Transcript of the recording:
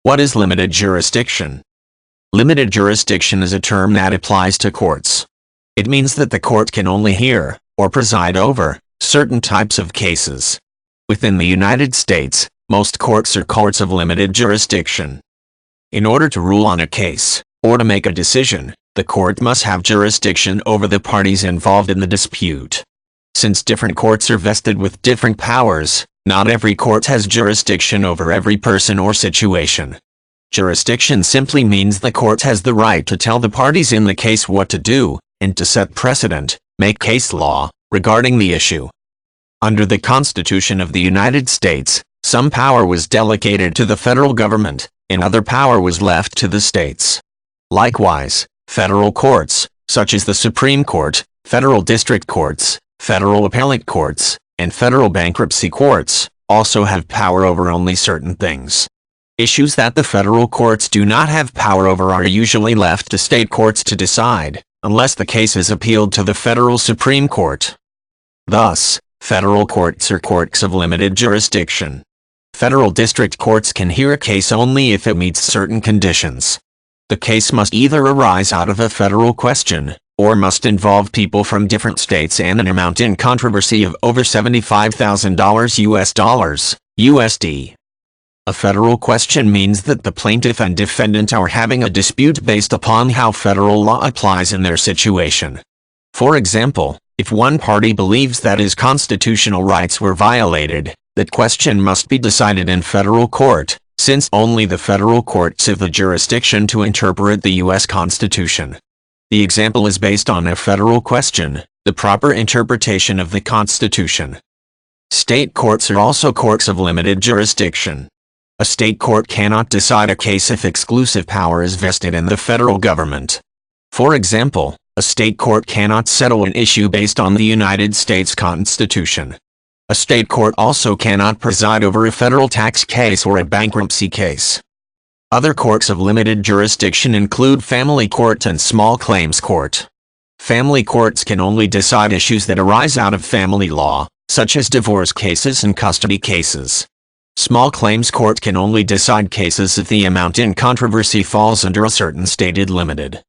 What is limited jurisdiction? Limited jurisdiction is a term that applies to courts. It means that the court can only hear, or preside over, certain types of cases. Within the United States, most courts are courts of limited jurisdiction. In order to rule on a case, or to make a decision, the court must have jurisdiction over the parties involved in the dispute. Since different courts are vested with different powers, not every court has jurisdiction over every person or situation. Jurisdiction simply means the court has the right to tell the parties in the case what to do, and to set precedent, make case law, regarding the issue. Under the Constitution of the United States, some power was delegated to the federal government, and other power was left to the states. Likewise, federal courts, such as the Supreme Court, federal district courts, federal appellate courts, and federal bankruptcy courts, also have power over only certain things. Issues that the federal courts do not have power over are usually left to state courts to decide, unless the case is appealed to the federal Supreme Court. Thus, federal courts are courts of limited jurisdiction. Federal district courts can hear a case only if it meets certain conditions. The case must either arise out of a federal question, or must involve people from different states and an amount in controversy of over $75,000 US, USD. A federal question means that the plaintiff and defendant are having a dispute based upon how federal law applies in their situation. For example, if one party believes that his constitutional rights were violated, that question must be decided in federal court, since only the federal courts have the jurisdiction to interpret the U.S. Constitution. The example is based on a federal question, the proper interpretation of the Constitution. State courts are also courts of limited jurisdiction. A state court cannot decide a case if exclusive power is vested in the federal government. For example, a state court cannot settle an issue based on the United States Constitution. A state court also cannot preside over a federal tax case or a bankruptcy case. Other courts of limited jurisdiction include family court and small claims court. Family courts can only decide issues that arise out of family law, such as divorce cases and custody cases. Small claims court can only decide cases if the amount in controversy falls under a certain stated limited